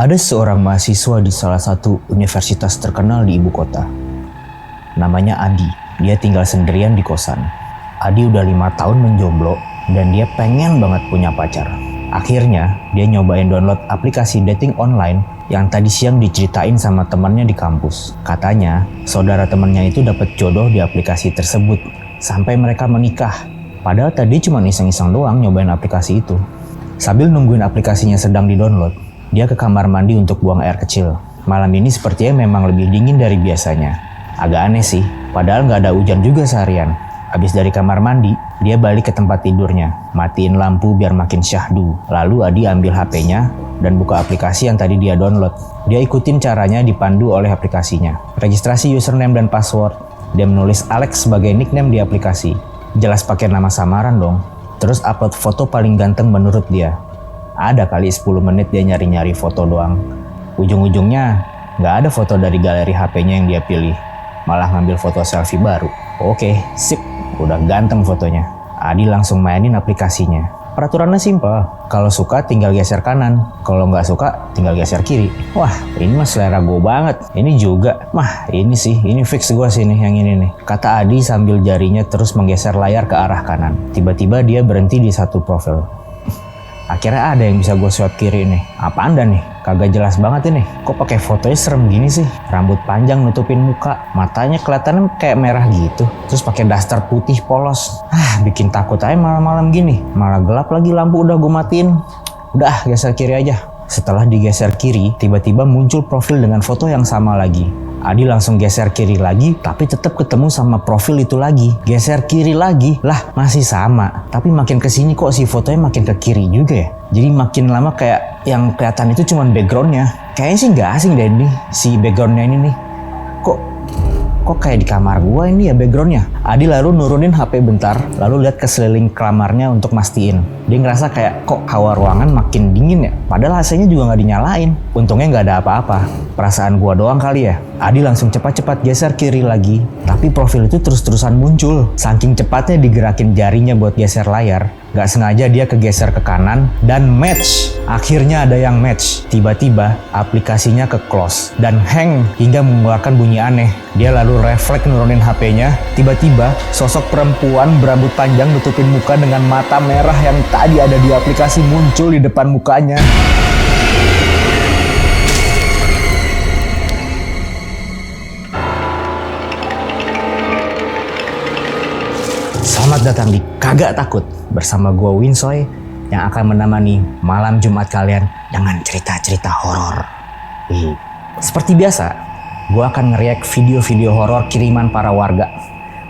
Ada seorang mahasiswa di salah satu universitas terkenal di ibu kota. Namanya Adi. Dia tinggal sendirian di kosan. Adi udah 5 tahun menjomblo dan dia pengen banget punya pacar. Akhirnya dia nyobain download aplikasi dating online yang tadi siang diceritain sama temannya di kampus. Katanya saudara temannya itu dapat jodoh di aplikasi tersebut sampai mereka menikah. Padahal tadi cuma iseng-iseng doang nyobain aplikasi itu. Sambil nungguin aplikasinya sedang di-download, dia ke kamar mandi untuk buang air kecil. Malam ini sepertinya memang lebih dingin dari biasanya. Agak aneh sih, padahal nggak ada hujan juga seharian. Habis dari kamar mandi, dia balik ke tempat tidurnya. Matiin lampu biar makin syahdu. Lalu Adi ambil HP-nya dan buka aplikasi yang tadi dia download. Dia ikutin caranya dipandu oleh aplikasinya. Registrasi username dan password. Dia menulis Alex sebagai nickname di aplikasi. Jelas pakai nama samaran dong. Terus upload foto paling ganteng menurut dia. Ada kali 10 menit dia nyari-nyari foto doang. Ujung-ujungnya nggak ada foto dari galeri HP-nya yang dia pilih. Malah ngambil foto selfie baru. Oke, sip. Udah ganteng fotonya. Adi langsung mainin aplikasinya. Peraturannya simpel. Kalau suka tinggal geser kanan. Kalau nggak suka tinggal geser kiri. Wah, ini mah selera gue banget. Ini juga. Mah, ini sih. Ini fix gue sih nih yang ini nih. Kata Adi sambil jarinya terus menggeser layar ke arah kanan. Tiba-tiba dia berhenti di satu profil. Akhirnya ada yang bisa gue swipe kiri nih. Apaan dah nih? Kagak jelas banget ini. Kok pakai fotonya serem gini sih? Rambut panjang nutupin muka, matanya kelihatannya kayak merah gitu. Terus pakai daster putih polos. Bikin takut aja malam-malam gini. Malah gelap lagi lampu udah gue matiin. Udah geser kiri aja. Setelah digeser kiri, tiba-tiba muncul profil dengan foto yang sama lagi. Adi langsung geser kiri lagi, tapi tetap ketemu sama profil itu lagi. Geser kiri lagi, lah masih sama. Tapi makin kesini kok si fotonya makin ke kiri juga ya. Jadi makin lama kayak yang kelihatan itu cuma backgroundnya. Kayaknya sih nggak asing deh nih, si backgroundnya ini nih. Kok kayak di kamar gua ini ya backgroundnya. Adi lalu nurunin HP bentar, lalu lihat ke seliling kamarnya untuk mastiin. Dia ngerasa kayak kok hawa ruangan makin dingin ya. Padahal AC-nya juga nggak dinyalain. Untungnya nggak ada apa-apa. Perasaan gua doang kali ya. Adi langsung cepat-cepat geser kiri lagi. Tapi profil itu terus-terusan muncul. Saking cepatnya digerakin jarinya buat geser layar, nggak sengaja dia kegeser ke kanan dan match. Akhirnya ada yang match. Tiba-tiba aplikasinya ke close dan hang hingga mengeluarkan bunyi aneh. Dia lalu refleks nurunin HP-nya. Tiba-tiba sosok perempuan berambut panjang nutupin muka dengan mata merah yang tadi ada di aplikasi muncul di depan mukanya. Selamat datang di Kagak Takut bersama gue Winsoy yang akan menemani malam Jumat kalian dengan cerita-cerita horor. Seperti biasa, gue akan nge-react video-video horor kiriman para warga.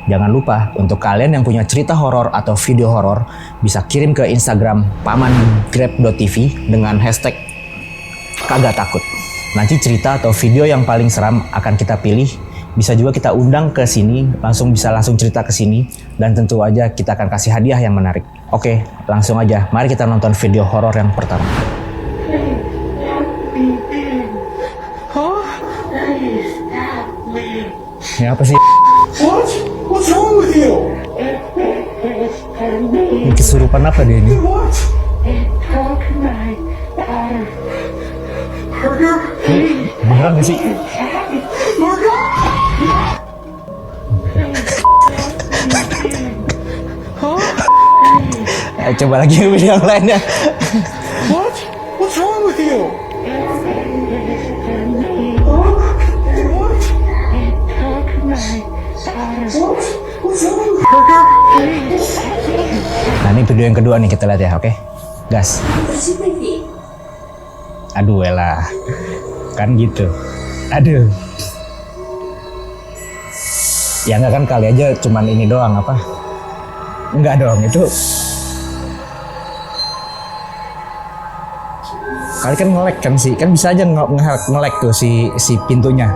Jangan lupa untuk kalian yang punya cerita horor atau video horor bisa kirim ke Instagram pamangrab.tv dengan hashtag Kagak Takut. Nanti cerita atau video yang paling seram akan kita pilih. Bisa juga kita undang ke sini, langsung cerita ke sini, dan tentu aja kita akan kasih hadiah yang menarik. Oke, langsung aja. Mari kita nonton video horor yang pertama. Ini apa sih? What's wrong with you? Ini kesurupan apa dia ini? What? Burger? Beneran gak sih? Burger? Coba lagi video yang lainnya. What? What's wrong with you? What's wrong? Burger? Nah ini video yang kedua nih kita lihat ya, oke? Gas. Aduh elah. Kan gitu. Aduh. Ya enggak kan kali aja cuman ini doang apa? Enggak dong itu. Kali kan nge-lag kan sih, kan bisa aja nge-lag tuh si pintunya.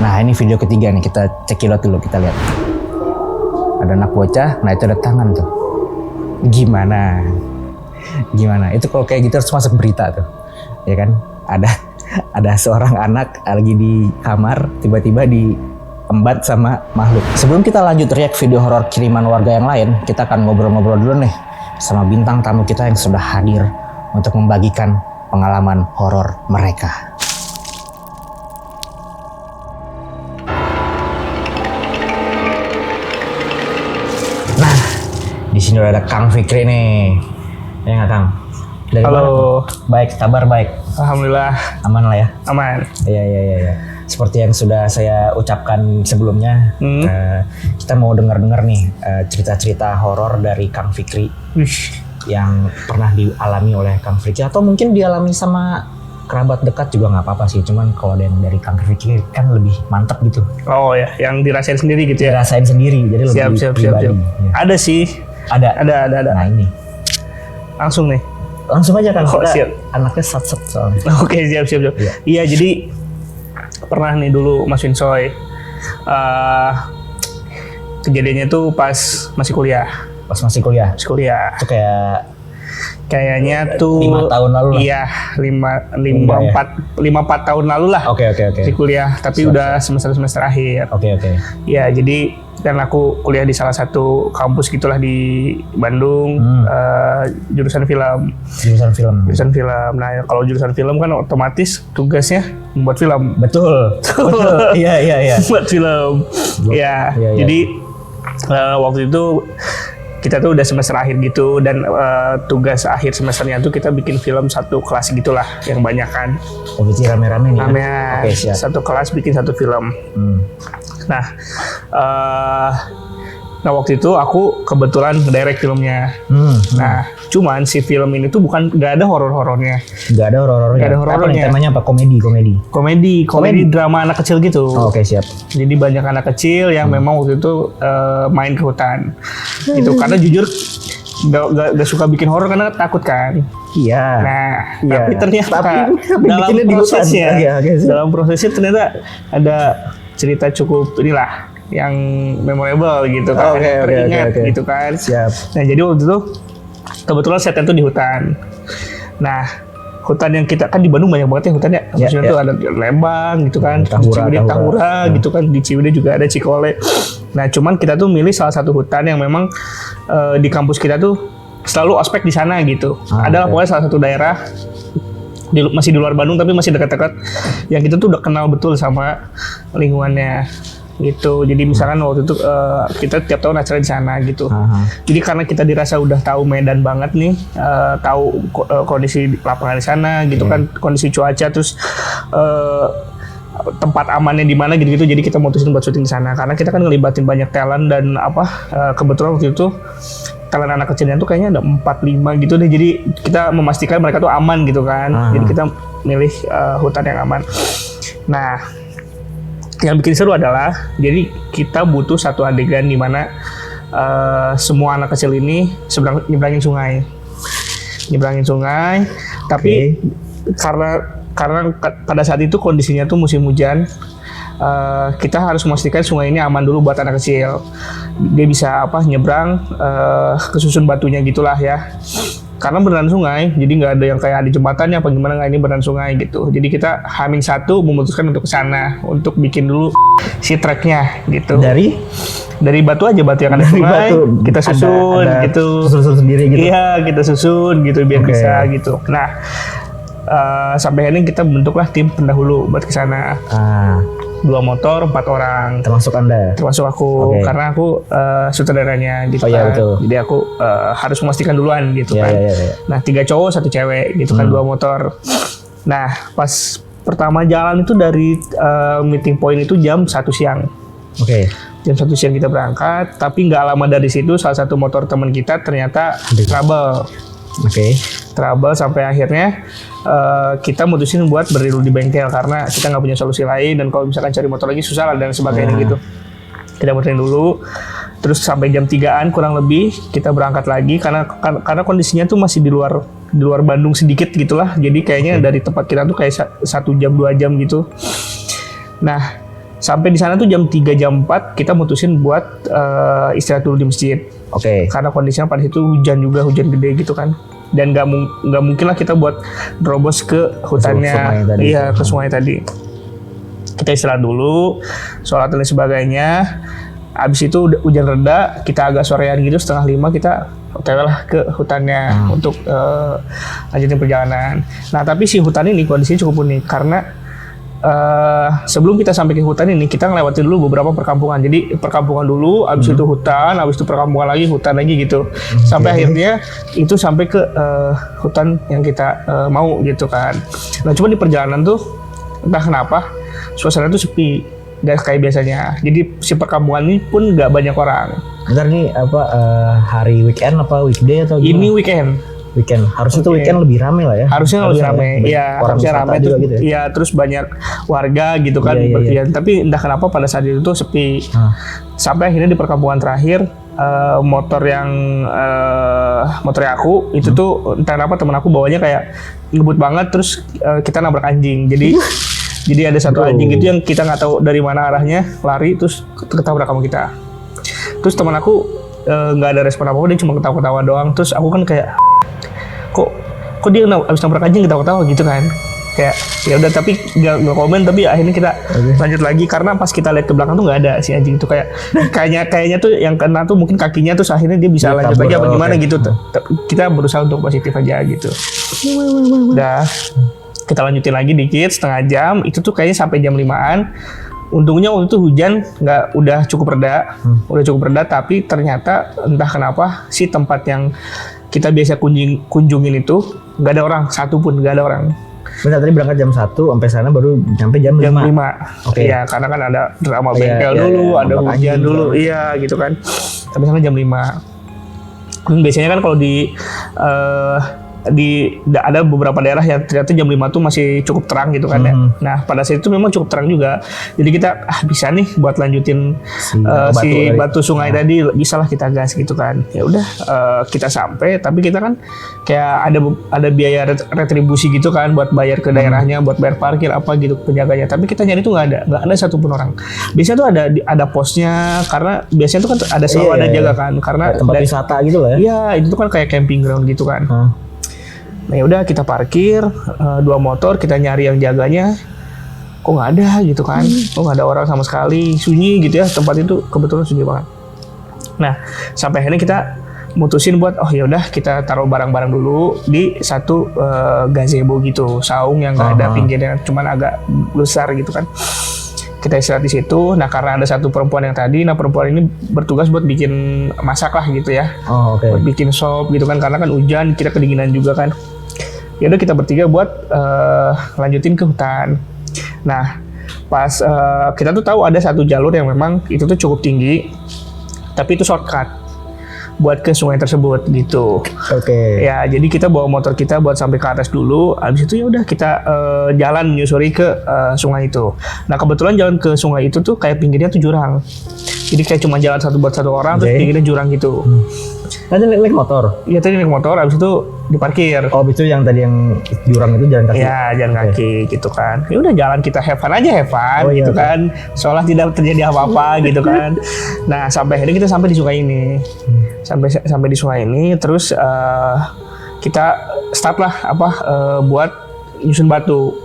Nah ini video ketiga nih, kita cekilot dulu, kita lihat. Ada anak bocah, nah itu ada tangan tuh. Gimana? Itu kalau kayak gitu harus masuk berita tuh, ya kan? Ada seorang anak lagi di kamar, tiba-tiba diembat sama makhluk. Sebelum kita lanjut react video horor kiriman warga yang lain, kita akan ngobrol-ngobrol dulu nih sama bintang tamu kita yang sudah hadir untuk membagikan pengalaman horor mereka. Nah, di sini udah ada Kang Fikri nih. Ya nggak Kang? Dari Halo. mana, Kang? Baik, kabar baik. Alhamdulillah Aman lah ya. aman. Iya. Seperti yang sudah saya ucapkan sebelumnya, kita mau dengar-dengar nih cerita-cerita horor dari Kang Fikri Wish. yang pernah dialami oleh Kang Fikri atau mungkin dialami sama kerabat dekat juga nggak apa-apa sih. Cuman kalau ada yang dari Kang Fikri kan lebih mantap gitu. Oh ya, yang dirasain sendiri gitu ya. Dirasain sendiri, jadi lebih Siap. pribadi. Ya. Ada sih. Ada. Ada. Nah ini Langsung nih. langsung aja kan. Oh, siap. Anaknya sat-sat soalnya. Oke, siap. Iya. Iya, jadi pernah nih dulu Mas Winsoy. Kejadiannya tuh pas masih kuliah. Pas masih kuliah. Masih kuliah. Itu kayak Kayaknya tuh 5 tahun lalu lah. Iya, Enggak ya? 4 tahun lalu lah. Oke. Di kuliah, tapi Siap, udah semester akhir. Oke. Ya, jadi kan aku kuliah di salah satu kampus gitulah di Bandung, jurusan film. Jurusan film. Nah, kalau jurusan film kan otomatis tugasnya membuat film. Betul. Iya. Membuat film. Ya, Iya. jadi waktu itu kita tuh udah semester akhir gitu dan tugas akhir semesternya tuh kita bikin film satu kelas gitulah yang banyak kan. Oh, berarti rame-rame nih. Namanya Oke, siap. satu kelas bikin satu film. Nah, waktu itu aku kebetulan direct filmnya. Nah, cuman si film ini tuh nggak ada horor-horornya. Nggak ada horornya. Nggak ada Apa nih horornya. temanya apa? Komedi. Komedi drama anak kecil gitu. Oh, oke, siap. Jadi banyak anak kecil yang memang waktu itu main ke hutan. Gitu. Karena jujur gak suka bikin horor karena takut kan. Iya. Nah, Iya. tapi ternyata Tapi dalam bikinnya di hutan. prosesnya, Oke, siap. dalam prosesnya ternyata ada cerita cukup inilah yang memorable gitu kan, Oke. teringat gitu kan. Siap. Nah, jadi waktu itu kebetulan setnya tuh di hutan. Nah, hutan yang kita kan di Bandung banyak banget ya hutan ya. Maksudnya Iya. tuh ada Lembang gitu kan, di Ciwidey Tahura gitu kan, di Ciwidey juga ada Cikole. Nah, cuman kita tuh milih salah satu hutan yang memang di kampus kita tuh selalu ospek di sana gitu. Adalah pokoknya salah satu daerah masih di luar Bandung tapi masih dekat-dekat yang kita tuh udah kenal betul sama lingkungannya gitu. Jadi misalkan waktu itu kita tiap tahun acara di sana gitu. Jadi karena kita dirasa udah tahu Medan banget nih, tahu kondisi lapangan di sana gitu kan, kondisi cuaca, terus tempat amannya di mana gitu-gitu. Jadi kita mutusin buat syuting di sana karena kita kan ngelibatin banyak talent dan kebetulan waktu itu talent anak kecilnya tuh kayaknya ada 4-5 gitu deh. Jadi kita memastikan mereka tuh aman gitu kan. Jadi kita milih hutan yang aman. Nah, yang bikin seru adalah jadi kita butuh satu adegan di mana semua anak kecil ini nyebrangin sungai, tapi karena pada saat itu kondisinya tuh musim hujan, kita harus memastikan sungai ini aman dulu buat anak kecil. Dia bisa nyebrang kesusun batunya gitulah ya. Karena beneran sungai, jadi nggak ada yang kayak ada jembatannya apa gimana, nggak, ini beneran sungai gitu. Jadi kita H-1 memutuskan untuk kesana untuk bikin dulu si treknya gitu. Dari batu aja, batu yang ada Dari sungai, batu kita susun ada gitu. Susun sendiri gitu. Iya, kita susun gitu biar bisa gitu. Nah, sampai akhirnya kita bentuklah tim pendahulu buat kesana. 2 motor, 4 orang. Termasuk Anda. Termasuk aku, karena aku sutradaranya gitu Oh, iya, betul. Jadi aku harus memastikan duluan gitu kan. Iya. Nah, 3 cowok 1 cewek gitu kan, 2 motor. Nah, pas pertama jalan itu dari meeting point itu jam 1 siang. Oke. Jam 1 siang kita berangkat, tapi nggak lama dari situ salah satu motor teman kita ternyata trouble. Trouble sampai akhirnya kita mutusin buat berhenti dulu di bengkel karena kita nggak punya solusi lain, dan kalau misalkan cari motor lagi susah lah dan sebagainya gitu. Kita berhenti dulu, terus sampai jam 3-an kurang lebih kita berangkat lagi karena kondisinya tuh masih di luar Bandung sedikit gitulah. Jadi kayaknya dari tempat kita tuh kayak 1 jam 2 jam gitu. Nah, sampai di sana tuh jam 3 jam 4 kita mutusin buat istirahat dulu di masjid. Karena kondisinya pada itu hujan gede gitu kan. Dan nggak mungkin lah kita buat nerobos ke hutannya, ke sungai tadi. Kita istirahat dulu, sholat dan sebagainya. Abis itu hujan reda, kita agak sorean gitu 4:30 kita OTW lah ke hutannya untuk lanjutin perjalanan. Nah tapi si hutan ini kondisinya cukup unik karena sebelum kita sampai ke hutan ini kita ngelewatin dulu beberapa perkampungan. Jadi perkampungan dulu, abis itu hutan, abis itu perkampungan lagi, hutan lagi gitu. Sampai akhirnya itu sampai ke hutan yang kita mau gitu kan. Nah cuma di perjalanan tuh entah kenapa suasana tuh sepi, gak kayak biasanya. Jadi si perkampungan ini pun gak banyak orang. Bentar nih apa hari weekend apa weekday atau gimana? Ini weekend. Harusnya tuh weekend lebih rame lah ya. Harusnya lebih rame. Iya, harusnya rame tuh. Gitu ya? Iya, terus banyak warga gitu kan berkeliaran. Tapi entah kenapa pada saat itu tuh sepi. Sampai akhirnya di perkampungan terakhir motor yang aku itu tuh entah kenapa temen aku bawanya kayak ngebut banget, terus kita nabrak anjing. Jadi ada satu anjing gitu yang kita nggak tahu dari mana arahnya lari terus ketabrak sama kita. Terus teman aku nggak ada respon apa-apa, dia cuma ketawa-ketawa doang. Terus aku kan kayak kok dia abis nabrak anjing ketawa-ketawa gitu kan. Kayak ya udah tapi nggak komen, tapi akhirnya kita lanjut lagi karena pas kita lihat ke belakang tuh nggak ada si anjing itu, kayaknya tuh yang kena tuh mungkin kakinya, terus akhirnya dia bisa lanjut lagi apa gimana gitu. Kita berusaha untuk positif aja gitu. Udah kita lanjutin lagi dikit setengah jam, itu tuh kayaknya sampai jam 5-an. Untungnya waktu itu hujan udah cukup reda, tapi ternyata entah kenapa si tempat yang kita biasa kunjungin itu nggak ada orang satu pun, nggak ada orang. Bentar, tadi berangkat jam 1 sampai sana baru sampai jam 5. Oke. Iya, karena kan ada drama bengkel dulu, ada hujan dulu, iya gitu kan. Sampai sana jam 5. Biasanya kan kalau ada beberapa daerah yang ternyata jam 5 tuh masih cukup terang gitu kan ya. Nah pada saat itu memang cukup terang juga. Jadi kita bisa nih buat lanjutin si batu sungai tadi, bisalah kita gas gitu kan. Ya udah kita sampai, tapi kita kan kayak ada biaya retribusi gitu kan buat bayar ke daerahnya, buat bayar parkir apa gitu penjaganya. Tapi kita nyari tuh nggak ada satupun orang. Biasanya tuh ada posnya, karena biasanya tuh kan ada selalu ada jaga kan, karena tempat wisata gitu lah ya. Iya, itu tuh kan kayak camping ground gitu kan. Nah udah kita parkir 2 motor, kita nyari yang jaganya, kok nggak ada gitu kan, kok nggak ada orang sama sekali, sunyi gitu ya, tempat itu kebetulan sunyi banget. Nah sampai akhirnya kita mutusin buat ya udah kita taruh barang-barang dulu di satu gazebo gitu, saung yang nggak ada pinggirnya, cuman agak besar gitu kan. Kita istirahat di situ. Nah karena ada satu perempuan yang tadi, perempuan ini bertugas buat bikin masak lah gitu ya, buat bikin sop gitu kan, karena kan hujan, kita kedinginan juga kan. Ya udah kita bertiga buat lanjutin ke hutan. Nah pas kita tuh tahu ada satu jalur yang memang itu tuh cukup tinggi, tapi itu shortcut buat ke sungai tersebut gitu. Ya jadi kita bawa motor kita buat sampai ke atas dulu. Abis itu ya udah kita jalan menyusuri ke sungai itu. Nah kebetulan jalan ke sungai itu tuh kayak pinggirnya tuh jurang. Jadi kayak cuma jalan buat satu orang, terus pinggirnya jurang gitu. Tadi naik motor? Iya tadi naik motor, abis itu diparkir. Oh itu yang tadi yang jurang itu jalan kaki? Iya jalan kaki gitu kan. Ya udah jalan kita have fun gitu kan. Seolah tidak terjadi apa-apa gitu kan. Nah sampai akhirnya kita sampai di sungai ini. Sampai di sungai ini, terus kita start lah buat nyusun batu.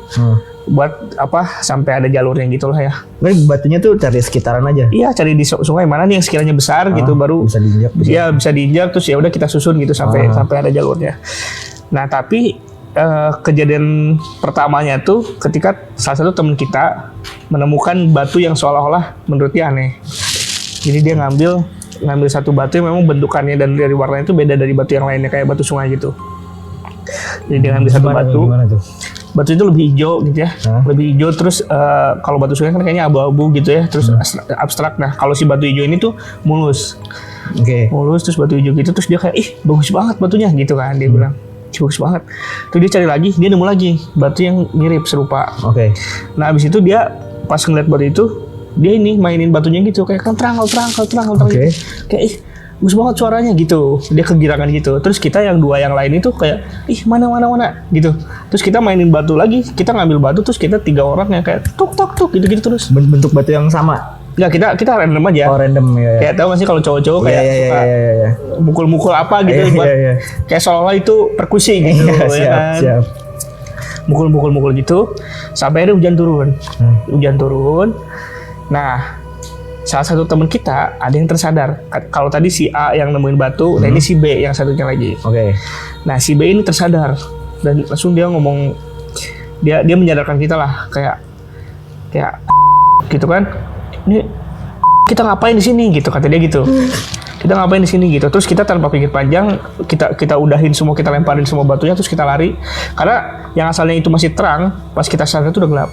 Buat sampai ada jalurnya gitu lah ya. Berarti batunya tuh cari sekitaran aja? Iya, cari di sungai mana nih yang sekiranya besar gitu, baru bisa diinjak. Iya, bisa diinjak, terus ya udah kita susun gitu sampai ada jalurnya. Nah, tapi kejadian pertamanya tuh ketika salah satu teman kita menemukan batu yang seolah-olah menurut dia aneh. Jadi dia ngambil satu batu yang memang bentukannya dan dari warnanya itu beda dari batu yang lainnya, kayak batu sungai gitu. Jadi dia ngambil satu batu. Batu itu lebih hijau gitu ya, lebih hijau, terus kalau batu sungai kan kayaknya abu-abu gitu ya, terus abstrak. Nah kalau si batu hijau ini tuh mulus, mulus, terus batu hijau gitu, terus dia kayak bagus banget batunya gitu kan, dia bilang bagus banget. Terus dia cari lagi, dia nemu lagi batu yang mirip serupa. Nah abis itu dia pas ngeliat batu itu, dia mainin batunya gitu, kayak terang gitu. Kayak bagus banget suaranya gitu, dia kegirangan gitu. Terus kita yang 2 yang lain itu kayak mana gitu. Terus kita mainin batu lagi, kita ngambil batu, terus kita 3 orang yang kayak tuk gitu terus. Bentuk batu yang sama? Enggak, kita random aja. Oh random ya. Kayak tahu nggak sih kalau cowok-cowok kayak suka mukul-mukul apa gitu, buat kayak seolah itu perkusi gitu. Siap. Mukul gitu, sampai ada hujan turun. Nah salah satu teman kita ada yang tersadar. Kalau tadi si A yang nemuin batu, nah ini si B yang satunya lagi. Oke. Nah si B ini tersadar dan langsung dia ngomong, dia menyadarkan kita lah, kayak gitu kan, ini kita ngapain di sini gitu, kata dia gitu. Kita ngapain di sini gitu. Terus kita tanpa pikir panjang, kita udahin semua, kita lemparin semua batunya, terus kita lari. Karena yang asalnya itu masih terang, pas kita sadar itu udah gelap.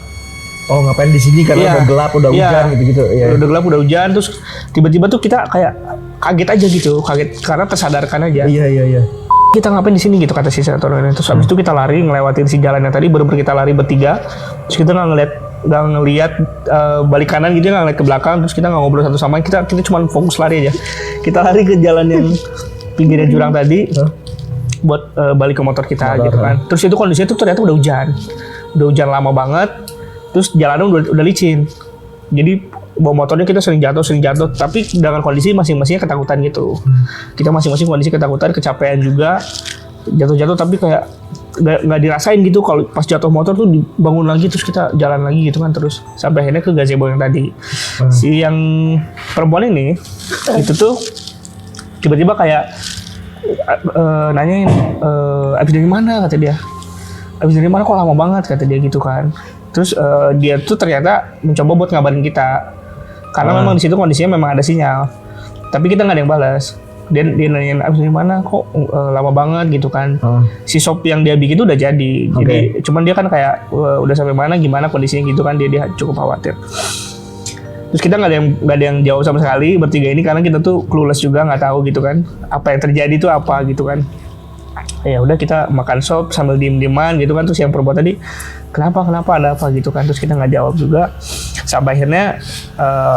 Oh, ngapain di sini karena udah gelap, udah hujan gitu-gitu. Iya. Udah gelap, udah hujan, terus tiba-tiba tuh kita kayak kaget aja gitu, kaget karena tersadarkan aja. Iya. Kita ngapain di sini gitu, kata si satu orang. Terus habis itu kita lari ngelewatin si jalan yang tadi, bener-bener kita lari bertiga. Terus kita nggak ngelihat balik kanan gitu, nggak ngeliat ke belakang. Terus kita nggak ngobrol satu sama lain, kita cuma fokus lari aja. Kita lari ke jalan yang pinggirnya jurang tadi buat balik ke motor kita gitu kan. Terus itu kondisinya tuh ternyata udah hujan lama banget. Terus jalannya udah licin. Jadi bawa motornya kita sering jatuh, tapi dengan kondisi masing-masingnya ketakutan gitu. Kita masing-masing kondisi ketakutan, kecapean juga, jatuh-jatuh tapi kayak nggak dirasain gitu. Kalau pas jatuh motor tuh dibangun lagi, terus kita jalan lagi gitu kan, terus sampai akhirnya ke gazebo yang tadi. Si yang perempuan ini itu tuh tiba-tiba kayak nanyain, abis dari mana, kata dia. Abis dari mana kok lama banget, kata dia gitu kan. Terus dia tuh ternyata mencoba buat ngabarin kita, karena memang di situ kondisinya memang ada sinyal, tapi kita nggak ada yang balas. Dia nanyain abis dari mana kok lama banget gitu kan. Si sop yang dia bikin itu udah jadi. Jadi cuman dia kan kayak udah sampai mana, gimana kondisinya gitu kan, dia cukup khawatir. Terus kita nggak ada yang jawab sama sekali bertiga ini, karena kita tuh clueless juga, nggak tahu gitu kan apa yang terjadi tuh apa gitu kan. Ya udah kita makan sop sambil diem-dieman gitu kan. Terus yang perempuan tadi, kenapa ada apa gitu kan. Terus kita nggak jawab juga. Sampai akhirnya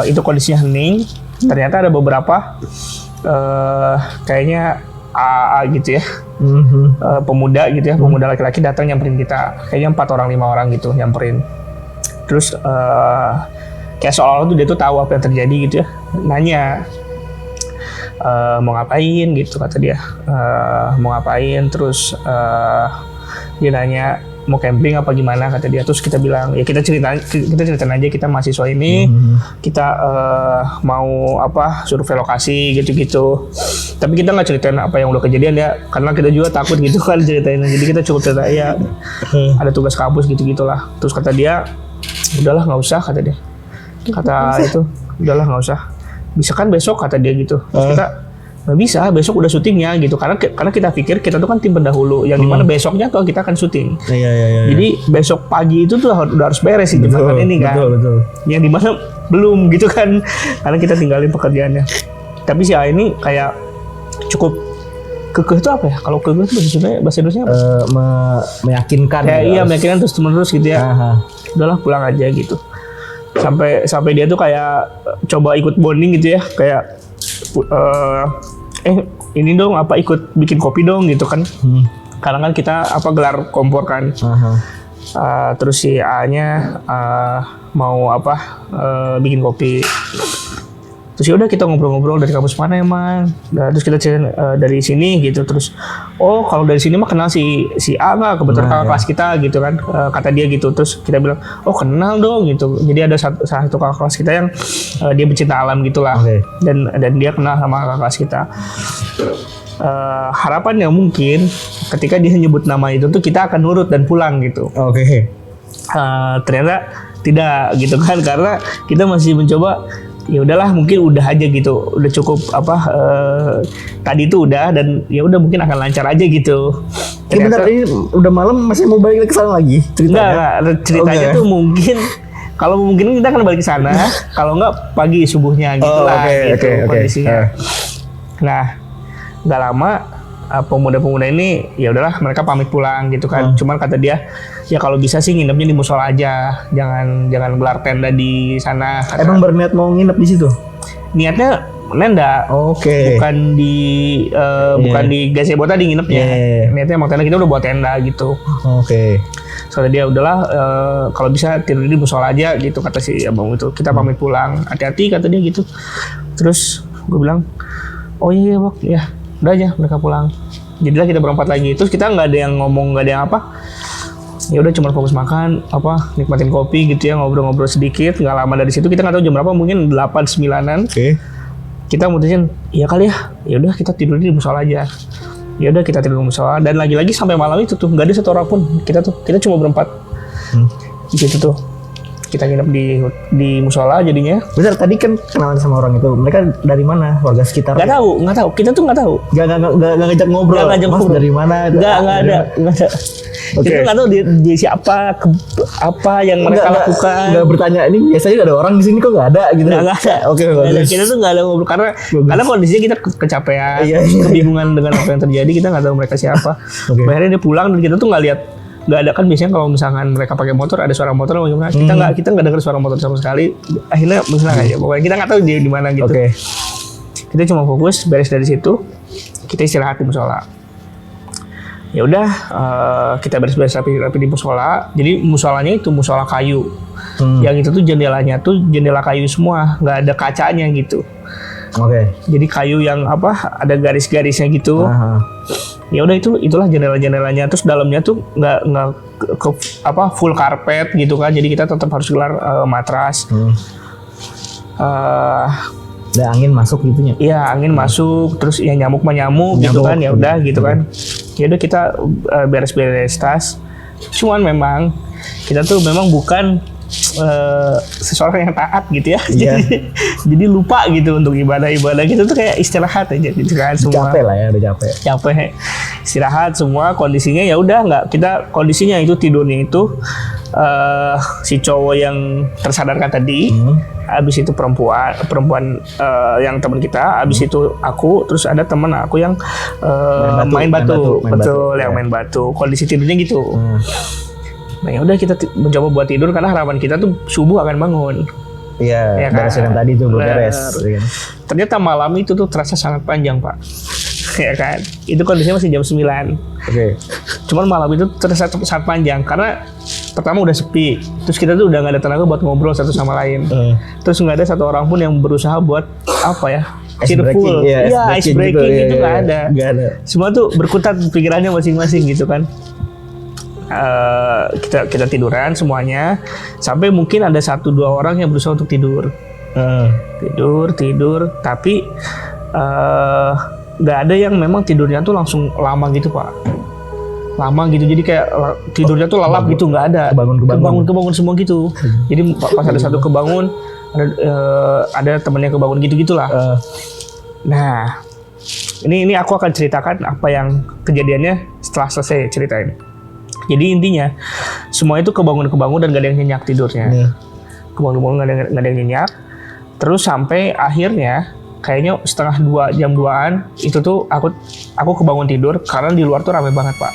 itu kondisinya hening. Ternyata ada beberapa kayaknya AA gitu ya, pemuda gitu ya, pemuda laki-laki datang nyamperin kita. Kayaknya 4 orang 5 orang gitu nyamperin. Terus kayak seolah-olah tuh dia tuh tahu apa yang terjadi gitu ya. Nanya, mau ngapain gitu, kata dia. Mau ngapain, terus dia nanya mau camping apa gimana, kata dia. Terus kita bilang ya kita ceritain aja kita mahasiswa ini, kita mau apa, survei lokasi gitu-gitu. Tapi kita nggak ceritain apa yang udah kejadian ya, karena kita juga takut gitu kan ceritain. Jadi kita cukup cerita ya ada tugas kampus gitu-gitulah. Terus kata dia, udahlah nggak usah, kata dia. Kata itu, udahlah nggak usah. Bisa kan besok, kata dia gitu. Terus kita nggak bisa, besok udah syutingnya gitu, karena kita pikir kita tuh kan tim pendahulu yang dimana besoknya tuh kita akan syuting. Iya. Jadi besok pagi itu tuh udah harus beres sih jembatan ini kan. Betul. Yang dimana belum gitu kan, karena kita tinggalin pekerjaannya. Tapi si A ini kayak cukup kekeh itu apa ya? Kalau kekeh itu bahasa Indonesia apa? Meyakinkan. Iya, meyakinkan terus gitu ya. Udahlah pulang aja gitu. Sampai dia tuh kayak coba ikut bonding gitu ya, kayak ini dong apa, ikut bikin kopi dong gitu kan. Karena kan kita apa gelar kompor kan. Terus si A-nya mau apa bikin kopi. Terus ya udah kita ngobrol-ngobrol, dari kampus mana emang. Nah, terus kita cerita dari sini gitu. Terus oh kalau dari sini mah kenal si A nggak, kebetulan kakak kelas kita gitu kan, kata dia gitu. Terus kita bilang oh kenal dong gitu. Jadi ada satu kakak kelas kita yang dia pecinta alam gitulah. Dan dia kenal sama kakak kelas kita. Harapannya mungkin ketika dia nyebut nama itu tuh kita akan nurut dan pulang gitu. Ternyata tidak gitu kan, karena kita masih mencoba. Ya udahlah, mungkin udah aja gitu, udah cukup apa tadi itu udah, dan ya udah mungkin akan lancar aja gitu. Ini benar, ini udah malam masih mau balik ke sana lagi ceritanya? Enggak, ceritanya tuh mungkin kalau mungkin kita akan balik ke sana, kalau enggak pagi subuhnya gitu lah gitu kondisinya. Nah, nggak lama pemuda-pemuda ini ya udahlah mereka pamit pulang gitu kan. Cuman kata dia ya kalau bisa sih nginepnya di musola aja, jangan gelar tenda di sana. Emang berniat mau nginep di situ? Niatnya nenda, bukan di gazebo tadi nginepnya. Niatnya emang tenda, kita udah buat tenda gitu. Soalnya dia udahlah kalau bisa tidur di musola aja gitu, kata si abang itu. Kita pamit pulang, hati-hati kata dia gitu. Terus gue bilang oh iya bang, ya udah aja mereka pulang. Jadilah kita berempat lagi. Terus kita nggak ada yang ngomong, nggak ada yang apa. Ya udah cuma fokus makan, nikmatin kopi gitu ya, ngobrol-ngobrol sedikit. Nggak lama dari situ kita nggak tahu jam berapa, mungkin 8-9-an. Kita mutusin, ya kali ya udah kita tidur di musola aja. Ya udah kita tidur di musola, dan lagi-lagi sampai malam itu tuh nggak ada satu orang pun. Kita cuma berempat di situ tuh. Kita nginep di musola jadinya. Bener, tadi kan kenalan sama orang itu. Mereka dari mana? Warga sekitar? Nggak tahu. Kita tuh nggak tahu. Nggak ngajak ngobrol. Nggak ngajak Mas ngobrol. dari mana? Nggak ada. Kita nggak tahu dia siapa, apa yang mereka lakukan. Nggak bertanya, ini biasanya ada orang di sini kok nggak ada gitu. Nggak ada. Oke, bagus. Kita tuh nggak ada ngobrol karena kondisinya kita kecapean, Iya. kebingungan dengan apa yang terjadi. Kita nggak tahu mereka siapa. Akhirnya dia pulang dan kita tuh nggak lihat. Nggak ada kan, biasanya kalau misalkan mereka pakai motor ada suara motor atau gimana, kita nggak dengar suara motor sama sekali. Akhirnya misalnya aja, pokoknya kita nggak tahu dia di mana gitu. Kita cuma fokus beres dari situ, kita istirahat di musola. Ya udah, kita beres-beres rapi di musola. Jadi musolanya itu musola kayu, yang itu tuh jendelanya tuh jendela kayu semua, nggak ada kacanya gitu. Jadi kayu yang ada garis-garisnya gitu. Ya udah itulah jendela-jendelanya, terus dalamnya tuh nggak full karpet gitu kan, jadi kita tetap harus gelar matras. Ada angin masuk gitunya? Iya, angin masuk, terus ya nyamuk gitu kan, ya udah gitu kan. Ya udah kita beres-beres tas. Cuman memang kita tuh memang bukan seseorang yang taat gitu ya. Jadi lupa gitu untuk ibadah kita tuh kayak istirahat aja gitu kan semua. Capek lah ya, udah capek istirahat semua. Kondisinya ya udah nggak, kita kondisinya itu tidurnya itu si cowok yang tersadarkan tadi, habis itu perempuan yang teman kita, habis itu aku, terus ada teman aku yang main batu. Yang main batu. Kondisi tidurnya gitu. Nah ya udah kita mencoba buat tidur karena harapan kita tuh subuh akan bangun. Iya, ya kan? beres yang tadi tuh belum beres. Ternyata malam itu tuh terasa sangat panjang, Pak. Ya kan? Itu kondisinya masih jam 9. Cuman malam itu terasa sangat panjang karena pertama udah sepi, terus kita tuh udah nggak ada tenaga buat ngobrol satu sama lain. Terus nggak ada satu orang pun yang berusaha buat cheerful. Ice breaking itu nggak ada. Semua tuh berkutat pikirannya masing-masing gitu kan. Kita tiduran semuanya sampai mungkin ada 1-2 orang yang berusaha untuk tidur. Tidur tapi nggak ada yang memang tidurnya tuh langsung lama gitu, Pak. Lama gitu, jadi kayak tidurnya tuh lalap gitu, nggak ada. Kebangun semua gitu. Jadi pas ada satu kebangun, ada temennya kebangun gitu-gitulah. Nah, ini aku akan ceritakan apa yang kejadiannya setelah selesai ceritain. Jadi intinya semua itu kebangun dan gak ada yang nyenyak tidurnya. Kebangun gak ada yang nyenyak. Terus sampai akhirnya kayaknya setengah 2 jam 2-an itu tuh aku kebangun tidur karena di luar tuh rame banget, Pak.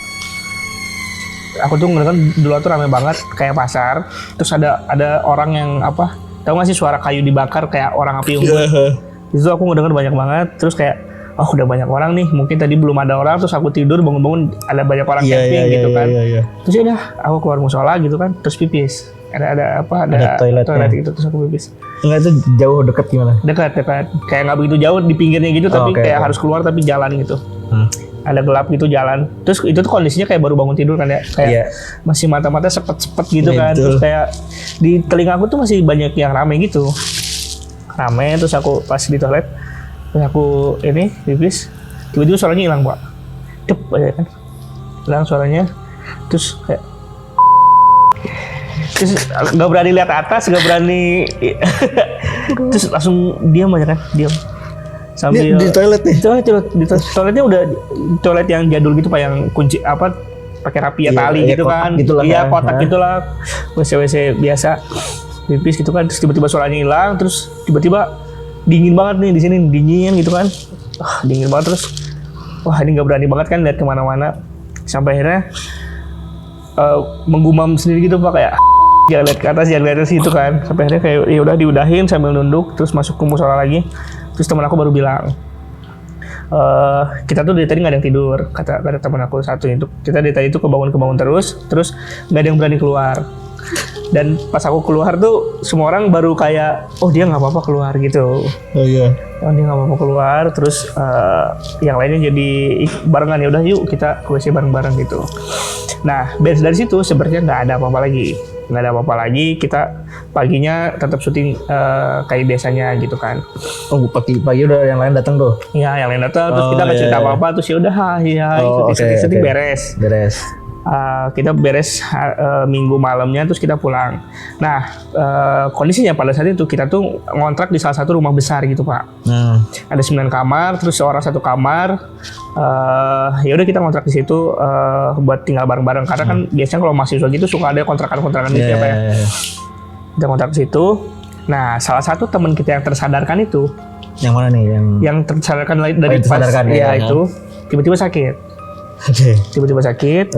Aku tuh ngedengar di luar tuh rame banget kayak pasar. Terus ada orang yang tahu nggak sih suara kayu dibakar kayak orang api unggun. Itu aku ngedengar banyak banget. Terus kayak udah banyak orang nih, mungkin tadi belum ada orang, terus aku tidur bangun ada banyak orang camping gitu kan. Terus udah aku keluar musola gitu kan, terus pipis. Ada toilet gitu, terus aku pipis. Enggak, itu jauh dekat gimana? Dekat, kayak nggak begitu jauh di pinggirnya gitu, tapi kayak harus keluar tapi jalan gitu. Ada gelap gitu jalan. Terus itu tuh kondisinya kayak baru bangun tidur kan ya, kayak masih mata-mata sepet-sepet gitu kan. Terus kayak di telinga aku tuh masih banyak yang rame gitu. Terus aku pas di toilet, aku pipis, tiba-tiba suaranya hilang, Pak. Cep aja kan, hilang suaranya. Terus kayak nggak berani lihat atas, nggak berani. Terus langsung diam aja kan, diam. Sambil di toilet nih. Toiletnya udah toilet yang jadul gitu, Pak, yang kunci pakai rapi tali gitu kan. Iya, kotak gitulah. WC biasa. Pipis gitu kan, terus tiba-tiba suaranya hilang, terus tiba-tiba dingin banget nih di sini, dingin gitu kan. Dingin banget, terus ini nggak berani banget kan lihat kemana-mana. Sampai akhirnya menggumam sendiri gitu, Pak, kayak jangan lihat ke atas, jangan lihat ke situ kan. Sampai akhirnya kayak ya udah diudahin sambil nunduk, terus masuk ke musola lagi. Terus teman aku baru bilang, kita tuh dari tadi nggak ada yang tidur, kata teman aku satu itu. Kita dari tadi itu kebangun terus nggak ada yang berani keluar. Dan pas aku keluar tuh semua orang baru kayak, oh dia nggak apa-apa keluar gitu. Oh iya. Oh dia nggak apa-apa keluar. Terus yang lainnya jadi barengan, ya udah yuk kita ke WC bareng-bareng gitu. Nah beres dari situ sebenarnya nggak ada apa-apa lagi. Kita paginya tetap syuting kayak biasanya gitu kan. Oh pagi udah yang lain datang tuh. Ya yang lain datang, terus kita nggak cerita apa-apa, terus ya udah hai syuting beres. Kita beres minggu malamnya, terus kita pulang. Nah kondisinya pada saat itu kita tuh ngontrak di salah satu rumah besar gitu Pak. Ada 9 kamar, terus seorang satu kamar. Ya udah kita ngontrak di situ buat tinggal bareng-bareng, karena kan biasanya kalau mahasiswa gitu suka ada kontrakan gitu ya Pak ya. Kita kontrak di situ. Nah salah satu teman kita yang tersadarkan itu, yang mana nih? yang tersadarkan dari tersadarkan, ya itu tiba-tiba sakit. Tiba-tiba sakit,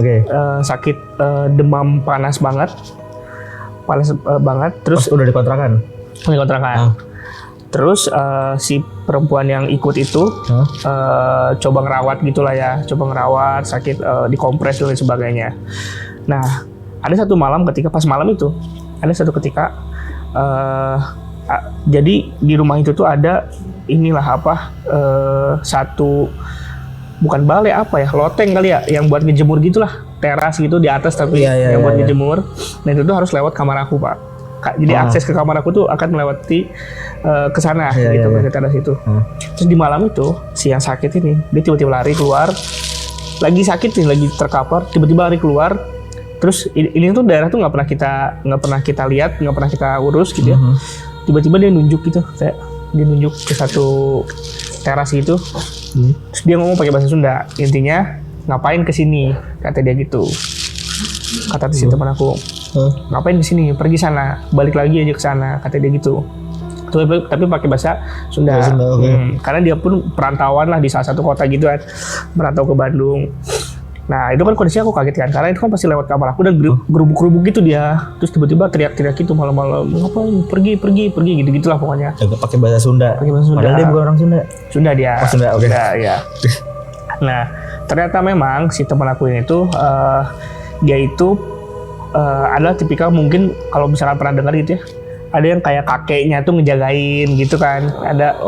sakit demam panas banget, terus udah dikontrakan. Terus si perempuan yang ikut itu coba ngerawat gitulah ya, sakit, dikompres dan sebagainya. Nah ada satu malam pas malam itu ada satu ketika jadi di rumah itu tuh ada satu, bukan balai loteng kali ya, yang buat ngejemur gitulah, teras gitu di atas tapi yang buat ngejemur. Nah itu tuh harus lewat kamar aku Pak. Jadi akses ke kamar aku tuh akan melewati ke sana gitu ke teras itu. Terus di malam itu si yang sakit ini dia tiba-tiba lari keluar, lagi sakit nih, lagi terkapar, tiba-tiba lari keluar. Terus ini tuh daerah tuh nggak pernah kita lihat, nggak pernah kita urus gitu ya. Tiba-tiba dia nunjuk gitu, kayak dia nunjuk ke satu teras gitu. Terus dia ngomong pakai bahasa Sunda, intinya ngapain kesini, kata dia gitu. Kata si teman aku, ngapain kesini, pergi sana, balik lagi aja ke sana, kata dia gitu. Tapi pakai bahasa Sunda. Karena dia pun perantauan lah di salah satu kota gitu kan, merantau ke Bandung. Nah itu kan kondisinya aku kaget kan, karena itu kan pasti lewat kamar aku dan gerubuk-gerubuk gitu dia. Terus tiba-tiba teriak-teriak gitu malam-malam, ngapain, pergi gitu-gitulah pokoknya. Pakai bahasa Sunda. Padahal dia bukan orang Sunda. Sunda dia. Oh Sunda, oke. Ya. Nah ternyata memang si teman aku ini tuh dia itu adalah tipikal, mungkin kalau misalkan pernah dengar gitu ya, ada yang kayak kakeknya tuh ngejagain gitu kan, ada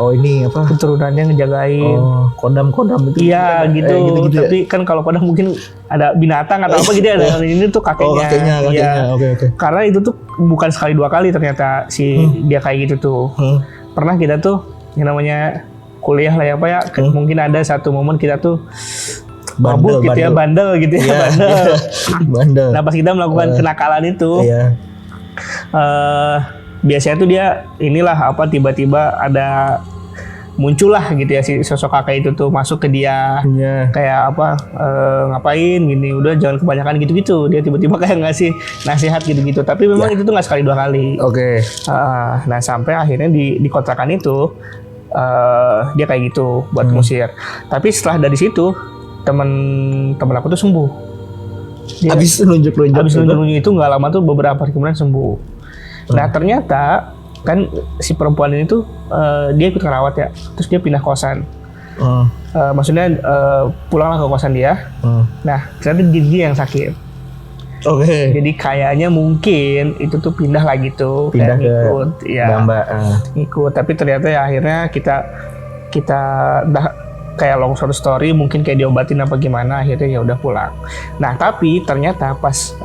keturunannya ngejagain. Kodam itu. Iya gitu. Gitu tapi kan kalau kodam mungkin ada binatang atau apa gitu ya. Ini tuh kakeknya. Kakeknya. Oke. Karena itu tuh bukan sekali dua kali ternyata dia kayak gitu tuh. Pernah kita tuh yang namanya kuliah lah ya Pak ya. Mungkin ada satu momen kita tuh mabuk gitu ya, bandel gitu ya, bandel. Nah pas kita melakukan kenakalan itu, biasanya tuh dia tiba-tiba ada muncullah gitu ya si sosok kakek itu tuh masuk ke dia, kayak ngapain gini, udah jangan kebanyakan gitu-gitu. Dia tiba-tiba kayak ngasih nasihat gitu-gitu, tapi memang itu tuh nggak sekali dua kali. Nah sampai akhirnya di kontrakan itu dia kayak gitu buat ngusir. Tapi setelah dari situ temen aku tuh sembuh. Abis nunjuk itu nggak lama tuh, beberapa hari kemudian sembuh. Nah ternyata kan si perempuan ini tuh dia ikut ngerawat ya, terus dia pindah kosan. Maksudnya pulanglah ke kosan dia. Nah ternyata dia yang sakit. Jadi kayaknya mungkin itu tuh pindah lagi tuh, ngikut, ngikut. Tapi ternyata ya akhirnya kita kayak long story, mungkin kayak diobatin apa gimana, akhirnya ya udah pulang. Nah tapi ternyata pas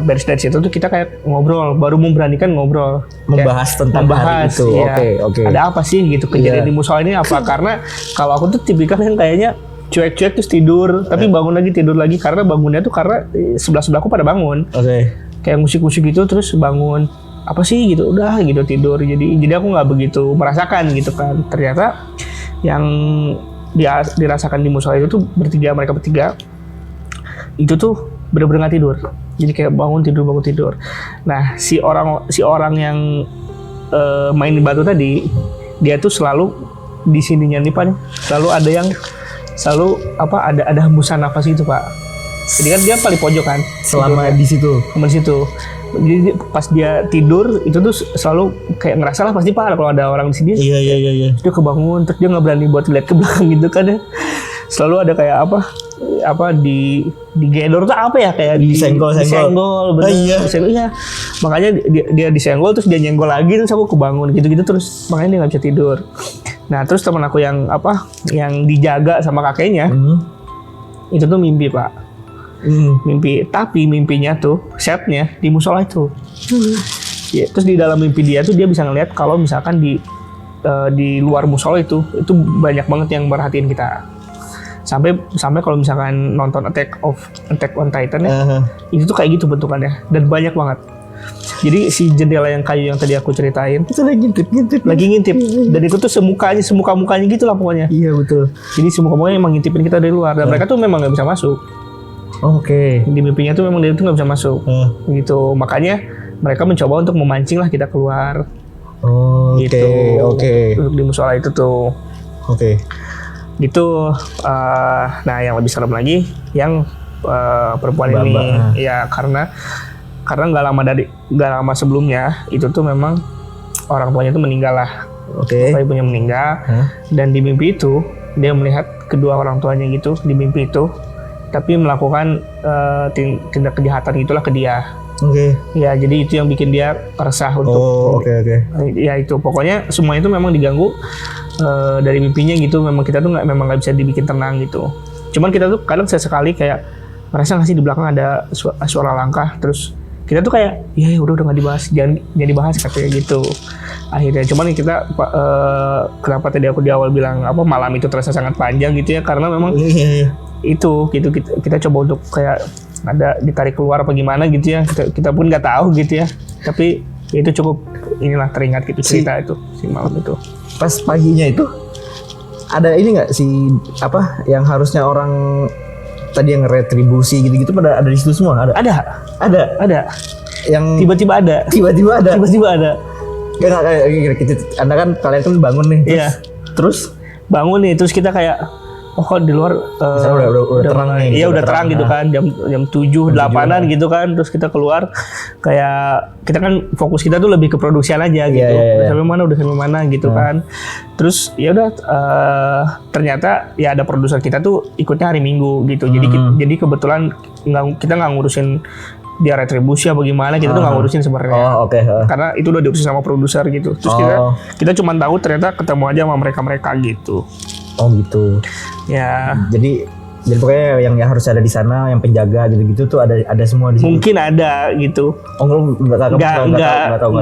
beres dari situ tuh kita kayak ngobrol, baru memberanikan ngobrol, membahas tentang hari itu. Ada apa sih gitu kejadian di musola ini apa? Karena kalau aku tuh tipikal yang kayaknya cuek-cuek terus tidur, tapi bangun lagi tidur lagi, karena bangunnya tuh karena sebelah-sebelahku pada bangun. Kayak musik-musik gitu, terus bangun apa sih gitu, udah gitu tidur. Jadi aku nggak begitu merasakan gitu kan. Ternyata yang dirasakan di musola itu tuh mereka bertiga itu tuh bener-bener nggak tidur. Jadi kayak bangun tidur. Nah si orang yang main di batu tadi, dia tuh selalu di sininya nih Pak, selalu ada hembusan nafas gitu Pak. Jadi kan dia paling pojok kan selama di situ. Jadi pas dia tidur itu tuh selalu kayak ngerasa lah pasti Pak kalau ada orang di sini. Iya. Dia kebangun, terus dia nggak berani buat lihat ke belakang gitu kan ya. Selalu ada kayak digedor tuh apa ya, kayak disenggol bener. Iya. Disenggol, iya. Makanya dia disenggol terus dia nyenggol lagi terus aku kebangun gitu-gitu terus makanya dia nggak bisa tidur. Nah terus teman aku yang dijaga sama kakeknya itu tuh mimpi Pak. Mimpi, tapi mimpinya tuh setnya di musola itu. Ya, terus di dalam mimpi dia tuh dia bisa ngeliat kalau misalkan di luar musola itu banyak banget yang merhatiin kita. Sampai kalau misalkan nonton Attack on Titan ya, itu tuh kayak gitu bentukannya dan banyak banget. Jadi si jendela yang kayu yang tadi aku ceritain Itu lagi ngintip. dan itu tuh semuka mukanya gitu lah pokoknya. Iya betul. Jadi semuka mukanya emang ngintipin kita dari luar dan mereka tuh memang nggak bisa masuk. Oke. Di mimpinya tuh memang dia tuh nggak bisa masuk. Gitu. Makanya mereka mencoba untuk memancing lah kita keluar. Oke. Gitu. Oke. Duduk di musola itu tuh. Oke. Gitu. Nah yang lebih serem lagi yang perempuan ini ya karena nggak lama sebelumnya itu tuh memang orang tuanya tuh meninggal lah. Oke. Ibunya meninggal dan di mimpi itu dia melihat kedua orang tuanya gitu di mimpi itu tapi melakukan tindak kejahatan itulah ke dia. Oke. Ya jadi itu yang bikin dia resah untuk. Oke. Ya itu pokoknya semua itu memang diganggu dari mimpinya gitu. Memang kita tuh memang nggak bisa dibikin tenang gitu. Cuman kita tuh kadang sesekali kayak merasa nggak sih di belakang ada suara langkah terus kita tuh kayak ya udah nggak dibahas jangan dibahas katanya gitu. Akhirnya cuman kita kenapa tadi aku di awal bilang malam itu terasa sangat panjang gitu ya karena memang itu gitu kita coba untuk kayak ada ditarik keluar apa gimana gitu ya kita pun nggak tahu gitu ya tapi ya itu cukup inilah teringat gitu cerita itu si malam itu. Pas paginya itu ada ini nggak yang harusnya orang tadi yang retribusi gitu-gitu pada ada di situ semua ada yang tiba-tiba ada kayak Anda kan kalian kan bangun nih terus bangun nih terus kita kayak kok di luar udah terang nih. Iya udah terang gitu kan jam 7-8an gitu kan terus kita keluar kayak kita kan fokus kita tuh lebih ke produksian aja gitu. Udah sampai mana gitu kan. Terus ya udah ternyata ya ada produser kita tuh ikutnya hari Minggu gitu. Jadi kebetulan kita nggak ngurusin dia retribusi apa gimana kita tuh nggak ngurusin sebenarnya. Karena itu udah diurusin sama produser gitu. Terus kita cuma tahu ternyata ketemu aja sama mereka gitu. Oh gitu. Ya. Jadi pokoknya yang harus ada di sana, yang penjaga gitu-gitu tuh ada semua di sini. Mungkin ada gitu. Oh nggak tahu.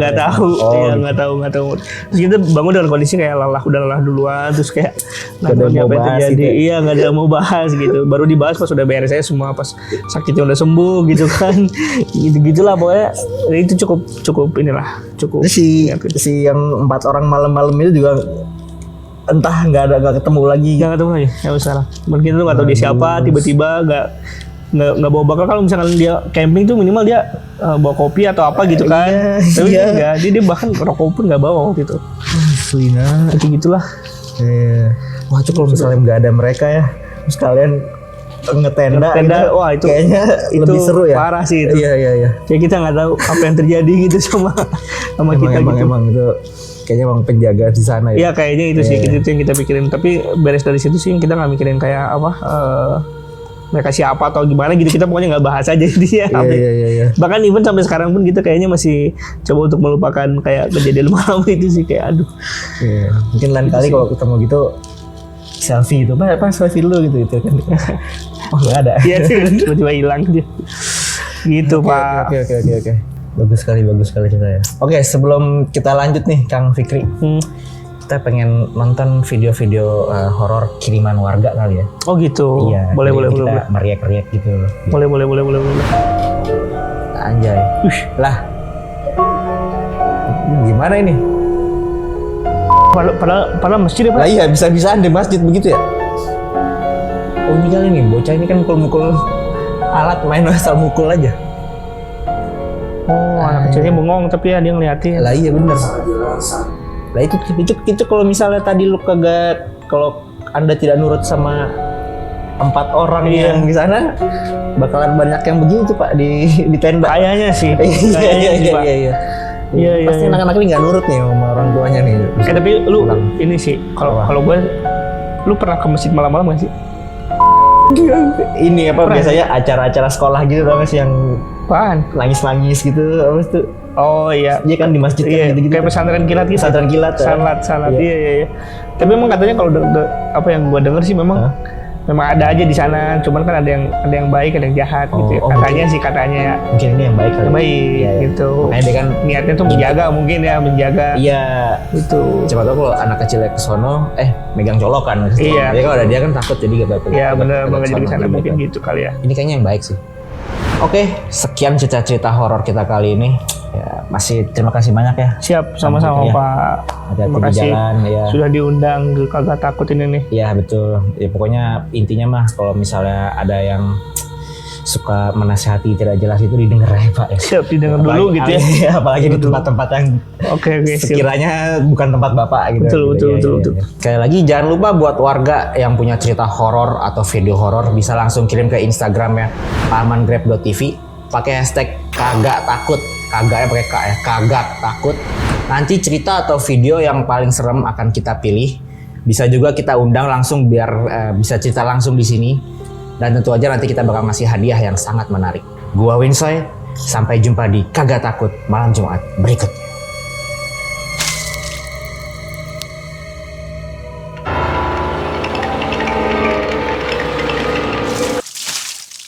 Nggak tahu. Terus kita bangun dengan kondisi kayak udah lelah duluan, terus kayak nontonnya apa yang terjadi. Gitu. Iya nggak ada yang mau bahas gitu. Baru dibahas pas udah beres aja semua pas sakitnya udah sembuh gitu kan. Gitulah pokoknya itu cukup inilah cukup. Terus si yang 4 orang malam-malam itu juga entah nggak ketemu lagi ya salah mungkin tuh nggak tahu dia siapa tiba-tiba nggak bawa bakal kalau misalkan dia camping tuh minimal dia bawa kopi atau apa gitu kan tapi enggak dia bahkan rokok pun nggak bawa waktu itu Suina tapi gitulah wah itu kalau misalnya nggak ada mereka ya terus kalian ngetenda gitu, wah itu kayaknya itu lebih seru ya parah sih itu iya kayak kita nggak tahu apa yang terjadi gitu sama kita gitu emang itu kayaknya emang penjaga di sana ya. Iya kayaknya itu sih itu yang kita pikirin. Tapi beres dari situ sih kita nggak mikirin kayak mereka siapa atau gimana gitu. Kita pokoknya nggak bahas aja dia. Iya. Bahkan even sampai sekarang pun kita kayaknya masih coba untuk melupakan kayak kejadian malam itu sih kayak aduh. Iya. Mungkin lain kali kalau ketemu gitu selfie itu apa selfie dulu gitu kan. Oh nggak ada. Iya tiba-tiba hilang dia. Gitu Pak. Oke. Bagus sekali kita ya. Oke, sebelum kita lanjut nih Kang Fikri. Kita pengen nonton video-video horor kiriman warga kali ya. Oh gitu. Iya. Boleh. Meriak-riak gitu. Boleh. Anjay. Lah. Gimana ini? Padahal masjid ya Pak. Lah iya, bisa-bisaan di masjid begitu ya. Oh ini kali nih, bocah ini kan mukul alat main asal mukul aja. Oh, anak kecilnya bengong tapi ya dia ngeliatin. Lah iya bener. Lah itu kalau misalnya tadi lu kalau Anda tidak nurut sama 4 orang yang di sana bakalan banyak yang begitu Pak di tenda. Kayaknya sih. Iya. Pasti anak-anak ini nggak nurut nih sama orang tuanya nih. Tapi lu ini sih kalau gue lu pernah ke masjid malam-malam nggak sih? Ini apa biasanya acara-acara sekolah gitu tau gak sih yang Apaan? nangis-nangis gitu apa itu? Oh iya. Iya kan di masjid kan Iya, gitu-gitu. kayak pesantren kilat gitu. Pesantren kilat. Ya? Salat. Iya. Iya. Tapi memang katanya kalau apa yang gua denger sih memang memang ada aja di sana. Cuman kan ada yang baik, ada yang jahat gitu. Katanya sih katanya ya. Mungkin ini yang baik kali. Yang baik Iya. gitu. Makanya dia kan Niatnya tuh menjaga mungkin ya, menjaga. iya. Itu. Coba tau kalau anak kecilnya ke sono megang colokan. Iya. Jadi kalau ada dia kan takut jadi gak bakal. Ya benar mengajar di sana jadi mungkin baik. gitu kali ya. Ini kayaknya yang baik sih. Oke, sekian cerita-cerita horor kita kali ini. Ya, masih terima kasih banyak ya. Siap sama-sama Iya. Pak. Hati-hati Terima di kasih jalan ya. sudah diundang ke Kagak Takut ini nih. Iya betul. Ya pokoknya intinya mah kalau misalnya ada yang suka menasihati tidak jelas itu didengar ya Pak. Siap didengar dulu gitu ya. Iya, apalagi di tempat-tempat yang Oke, siap. sekiranya bukan tempat Bapak gitu. Betul, Gitu, betul, iya, betul, iya, betul. iya. Sekali lagi jangan lupa buat warga yang punya cerita horor atau video horor bisa langsung kirim ke Instagramnya pamangrab.tv pakai hashtag kagak takut. Kagaknya pakai K ya, kagak takut. Nanti cerita atau video yang paling serem akan kita pilih. Bisa juga kita undang langsung biar bisa cerita langsung di sini. Dan tentu aja nanti kita bakal ngasih hadiah yang sangat menarik. Gua Winsoy, sampai jumpa di Kagak Takut malam Jumat berikutnya.